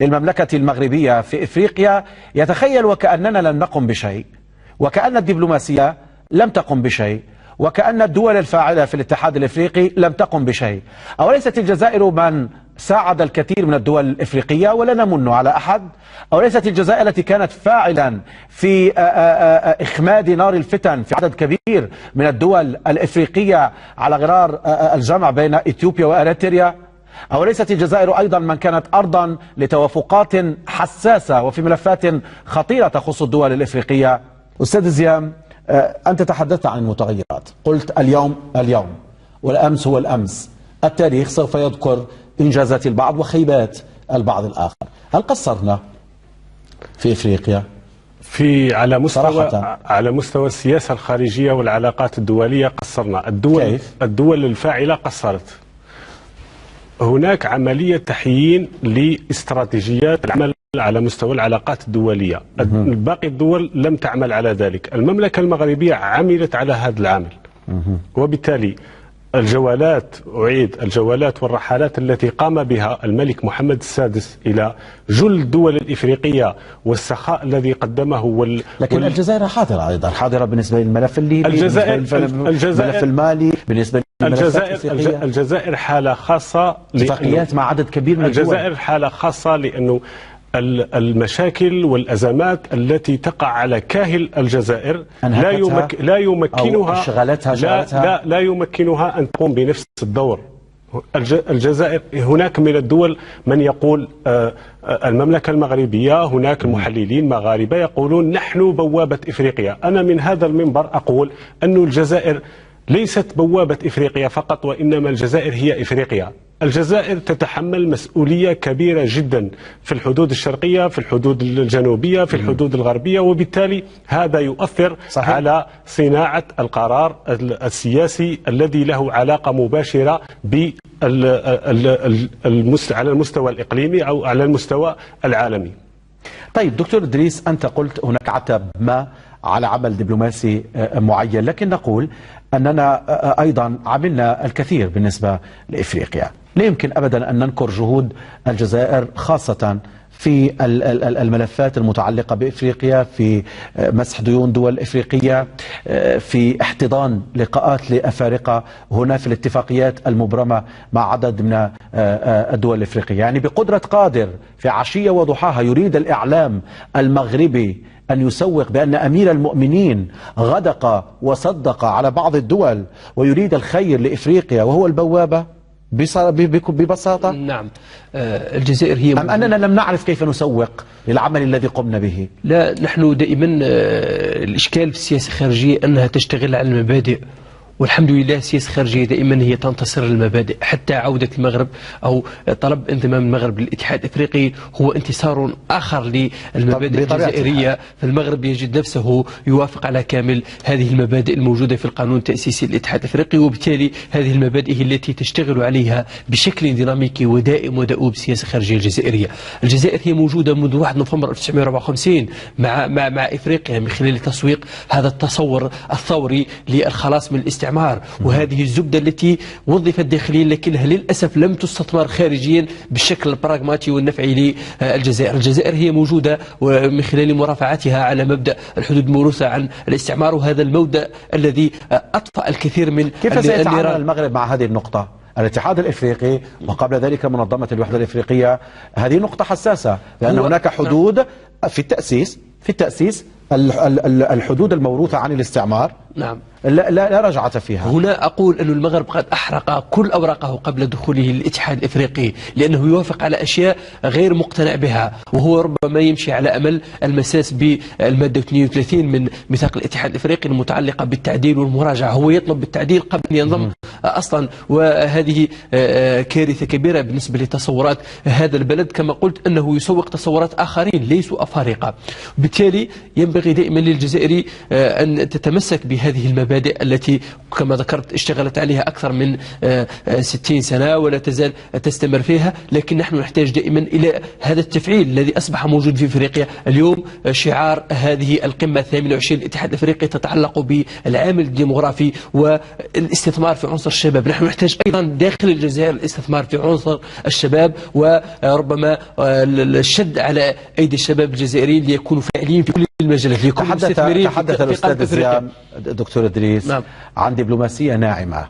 للمملكة المغربية في إفريقيا يتخيل وكأننا لم نقم بشيء، وكأن الدبلوماسية لم تقم بشيء، وكأن الدول الفاعلة في الاتحاد الإفريقي لم تقم بشيء. أوليست الجزائر من ساعد الكثير من الدول الإفريقية ولا نمن على أحد؟ أوليست الجزائر التي كانت فاعلا في إخماد نار الفتن في عدد كبير من الدول الإفريقية على غرار الجمع بين إثيوبيا وأريتريا؟ أوليست الجزائر أيضا من كانت أرضا لتوافقات حساسة وفي ملفات خطيرة تخص الدول الإفريقية؟ أستاذ زيام، أنت تحدثت عن المتغيرات، قلت اليوم والأمس هو الأمس، التاريخ سوف يذكر إنجازات البعض وخيبات البعض الآخر. هل قصرنا في إفريقيا؟ على مستوى السياسة الخارجية والعلاقات الدولية قصرنا. الدول الفاعلة قصرت. هناك عملية تحيين لاستراتيجيات العمل على مستوى العلاقات الدولية. باقي الدول لم تعمل على ذلك. المملكة المغربية عملت على هذا العمل، وبالتالي الجولات والرحلات التي قام بها الملك محمد السادس إلى جل الدول الإفريقية والسخاء الذي قدمه لكن الجزائر حاضرة أيضا، حاضرة بالنسبة للملف الليبي، الملف المالي، بالنسبة الجزائر حالة خاصة، اتفاقيات مع عدد كبير من الدول. الجزائر حالة خاصة لأنه المشاكل والأزمات التي تقع على كاهل الجزائر لا يمكنها أن تقوم بنفس الدور. الجزائر، هناك من الدول من يقول المملكة المغربية، هناك المحللين مغاربة يقولون نحن بوابة إفريقيا. أنا من هذا المنبر أقول أن الجزائر ليست بوابة إفريقيا فقط، وإنما الجزائر هي إفريقيا. الجزائر تتحمل مسؤولية كبيرة جدا في الحدود الشرقية، في الحدود الجنوبية، في الحدود الغربية، وبالتالي هذا يؤثر على صناعة القرار السياسي الذي له علاقة مباشرة على المستوى الإقليمي أو على المستوى العالمي. طيب دكتور إدريس، أنت قلت هناك عتب ما على عمل دبلوماسي معين، لكن نقول أننا أيضا عملنا الكثير بالنسبة لإفريقيا. لا يمكن أبدا أن ننكر جهود الجزائر خاصة في الملفات المتعلقة بإفريقيا، في مسح ديون دول إفريقية، في احتضان لقاءات لأفارقة هنا في الاتفاقيات المبرمة مع عدد من الدول الإفريقية. يعني بقدرة قادر في عشية وضحاها يريد الإعلام المغربي أن يسوق بأن أمير المؤمنين غدق وصدق على بعض الدول ويريد الخير لإفريقيا وهو البوابة ببساطة. نعم، الجزائر هي أم أننا لم نعرف كيف نسوق للعمل الذي قمنا به؟ لا، نحن دائما الإشكال في السياسة الخارجية أنها تشتغل على المبادئ، والحمد لله السياسة الخارجية دائما هي تنتصر للمبادئ. حتى عودة المغرب أو طلب انضمام المغرب للاتحاد الإفريقي هو انتصار آخر للمبادئ الجزائرية، فالمغرب يجد نفسه يوافق على كامل هذه المبادئ الموجودة في القانون التأسيسي للاتحاد الإفريقي، وبالتالي هذه المبادئ هي التي تشتغل عليها بشكل ديناميكي ودائم ودؤوب السياسة الخارجية الجزائرية. الجزائر هي موجودة منذ 1 نوفمبر 1954 مع إفريقيا من خلال تسويق هذا التصور الثوري للخلاص من الاستعمار، وهذه الزبدة التي وظفت داخليا لكنها للأسف لم تستثمر خارجيا بالشكل البراغماتي والنفعي للجزائر. الجزائر هي موجودة من خلال مرافعتها على مبدأ الحدود الموروثة عن الاستعمار، وهذا المبدأ الذي أطفأ الكثير من كيف سيتعامل المغرب مع هذه النقطة؟ الاتحاد الإفريقي وقبل ذلك منظمة الوحدة الإفريقية، هذه نقطة حساسة لأن هناك حدود في التأسيس الحدود الموروثة عن الاستعمار. نعم، لا رجعة فيها. هنا أقول أن المغرب قد أحرق كل أوراقه قبل دخوله للاتحاد الإفريقي، لأنه يوافق على أشياء غير مقتنع بها، وهو ربما يمشي على أمل المساس بالمادة 32 من ميثاق الاتحاد الإفريقي المتعلقة بالتعديل والمراجعة. هو يطلب بالتعديل قبل أن ينضم أصلا، وهذه كارثة كبيرة بالنسبة لتصورات هذا البلد. كما قلت أنه يسوق تصورات آخرين ليسوا أفارقة، بالتالي ينبغي دائما للجزائر أن تتمسك بهذه المبادئ المبادئ التي كما ذكرت اشتغلت عليها أكثر من 60 سنة ولا تزال تستمر فيها، لكن نحن نحتاج دائما إلى هذا التفعيل الذي أصبح موجود في إفريقيا اليوم. شعار هذه القمة 28 الاتحاد الأفريقي تتعلق بالعامل الديموغرافي والاستثمار في عنصر الشباب. نحن نحتاج أيضا داخل الجزائر الاستثمار في عنصر الشباب، وربما الشد على أيدي الشباب الجزائريين ليكونوا فاعلين في كل المجالات، ليكونوا مستثمرين. تحدث الأستاذ زيام دكتور إدريس نعم. عن دبلوماسية ناعمة.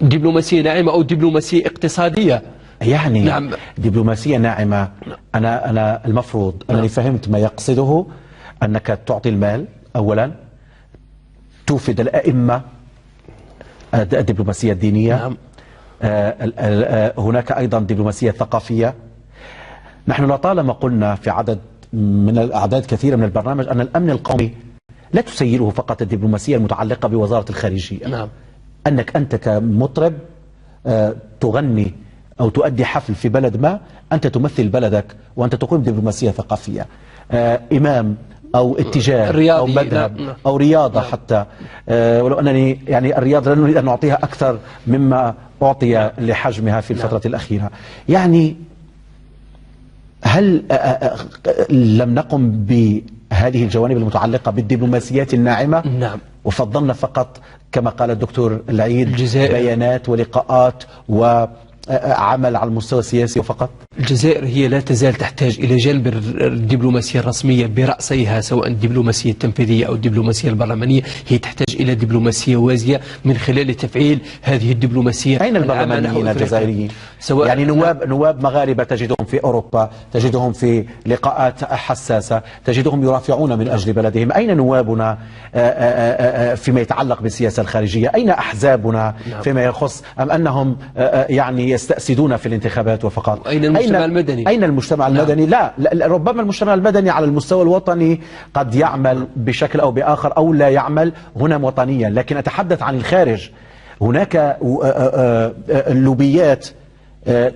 دبلوماسية ناعمة أو دبلوماسية اقتصادية، يعني نعم. دبلوماسية ناعمة، أنا المفروض أنني فهمت ما يقصده، أنك تعطي المال أولا، توفد الأئمة، الدبلوماسية الدينية، نعم. هناك أيضا دبلوماسية ثقافية. نحن لطالما قلنا في عدد من الأعداد كثيرة من البرنامج أن الأمن القومي لا تسيره فقط الدبلوماسية المتعلقة بوزارة الخارجية. نعم. أنك أنت كمطرب تغني أو تؤدي حفل في بلد ما، أنت تمثل بلدك وأنت تقيم دبلوماسية ثقافية. إمام أو اتجاه أو مذهب أو رياضة حتى، ولو أنني يعني الرياضة لا نريد أن نعطيها أكثر مما أعطي لحجمها في الفترة الأخيرة. يعني هل لم نقم بهذه الجوانب المتعلقة بالدبلوماسيات الناعمة؟ نعم. وفضلنا فقط كما قال الدكتور العيد الجزائر بيانات ولقاءات وعمل على المستوى السياسي وفقط؟ الجزائر هي لا تزال تحتاج إلى جلب الدبلوماسية الرسمية برأسيها، سواء الدبلوماسية التنفيذية أو الدبلوماسية البرلمانية. هي تحتاج إلى دبلوماسية وازية من خلال تفعيل هذه الدبلوماسية. أين البرلمانيين الجزائريين؟ يعني نواب مغاربة تجدهم في أوروبا، تجدهم في لقاءات حساسة، تجدهم يرافعون من أجل بلدهم. أين نوابنا فيما يتعلق بالسياسة الخارجية؟ أين أحزابنا فيما يخص، أم أنهم يعني يستأسدون في الانتخابات وفقط؟ أين المجتمع المدني؟ أين المجتمع المدني؟ لا ربما المجتمع المدني على المستوى الوطني قد يعمل بشكل أو بآخر أو لا يعمل هنا وطنيا، لكن أتحدث عن الخارج. هناك اللوبيات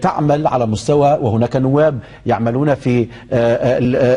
تعمل على مستوى، وهناك نواب يعملون في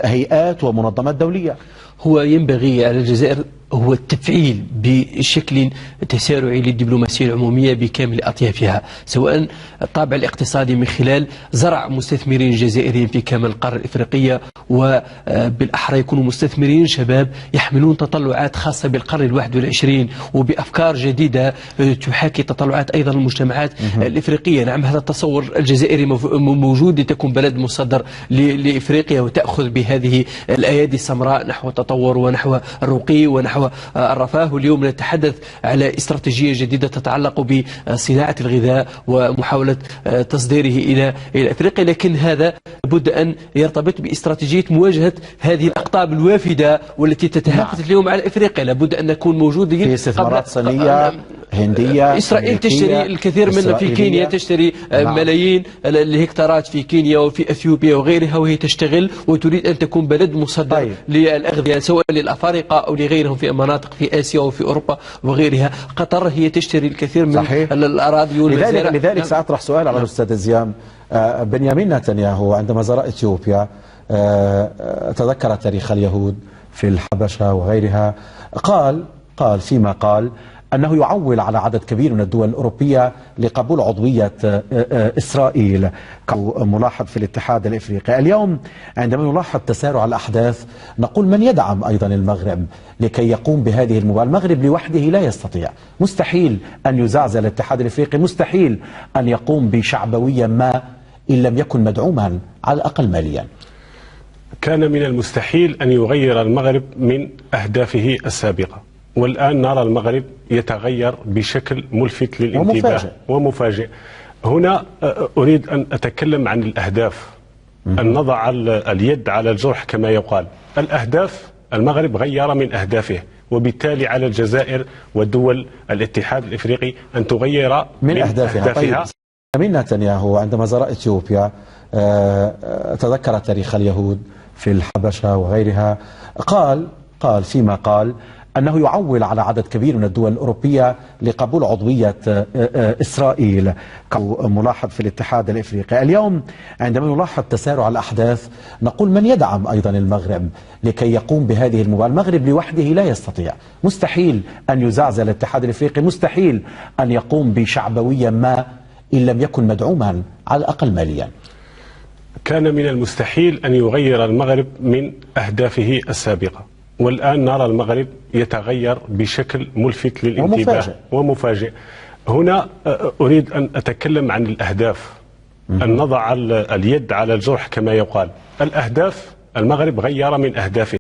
هيئات ومنظمات دولية. هو ينبغي على الجزائر هو التفعيل بشكل تسارعي للدبلوماسية العمومية بكامل أطيافها، سواء الطابع الاقتصادي من خلال زرع مستثمرين جزائريين في كامل القارة الإفريقية، وبالأحرى يكونوا مستثمرين شباب يحملون تطلعات خاصة بالقرن ال21 وبأفكار جديدة تحاكي تطلعات أيضا المجتمعات الإفريقية. نعم، هذا التصور الجزائري موجود لتكون بلد مصدر لإفريقيا وتأخذ بهذه الأيادي السمراء نحو التطور ونحو الرقي ونحو الرفاه. واليوم نتحدث على استراتيجية جديدة تتعلق بصناعة الغذاء ومحاولة تصديره إلى إفريقيا، لكن هذا لابد أن يرتبط باستراتيجية مواجهة هذه الأقطاب الوافدة والتي تتهافت اليوم على إفريقيا. لابد أن نكون موجودين في استثمارات صينية هندية. إسرائيل تشتري الكثير منها في كينيا، تشتري ملايين الهكتارات في كينيا وفي أثيوبيا وغيرها، وهي تشتغل وتريد أن تكون بلد مصدر للأغذية سواء للأفارقة أو لغيرهم في مناطق في آسيا وفي أوروبا وغيرها. قطر هي تشتري الكثير من الأراضي والمزارع. لذلك سأطرح سؤال على الأستاذ زيام. بنيامين نتنياهو عندما زار إثيوبيا تذكر تاريخ اليهود في الحبشة وغيرها، قال فيما قال أنه يعول على عدد كبير من الدول الأوروبية لقبول عضوية إسرائيل كملاحظ في الاتحاد الإفريقي. اليوم عندما نلاحظ تسارع الأحداث نقول من يدعم أيضا المغرب لكي يقوم بهذه المبادرة؟ المغرب لوحده لا يستطيع، مستحيل أن يزعزع الاتحاد الإفريقي، مستحيل أن يقوم بشعبوية ما إن لم يكن مدعوما على الأقل ماليا. كان من المستحيل أن يغير المغرب من أهدافه السابقة، والآن نرى المغرب يتغير بشكل ملفت للانتباه ومفاجئ. هنا أريد أن أتكلم عن الأهداف، أن نضع اليد على الجرح كما يقال. الأهداف، المغرب غير من أهدافه، وبالتالي على الجزائر ودول الاتحاد الإفريقي أن تغير من أهدافها. طيب، بنيامين نتنياهو عندما زار إثيوبيا تذكر تاريخ اليهود في الحبشة وغيرها، قال فيما قال أنه يعول على عدد كبير من الدول الأوروبية لقبول عضوية إسرائيل كملاحظ في الاتحاد الإفريقي. اليوم عندما نلاحظ تسارع الأحداث نقول من يدعم أيضا المغرب لكي يقوم بهذه المباراة؟ المغرب لوحده لا يستطيع، مستحيل أن يزعزع الاتحاد الإفريقي، مستحيل أن يقوم بشعبوية ما إن لم يكن مدعوما على الأقل ماليا. كان من المستحيل أن يغير المغرب من أهدافه السابقة، والآن نرى المغرب يتغير بشكل ملفت للانتباه ومفاجئ. هنا أريد أن أتكلم عن الأهداف، أن نضع اليد على الجرح كما يقال. الأهداف، المغرب غير من أهدافه.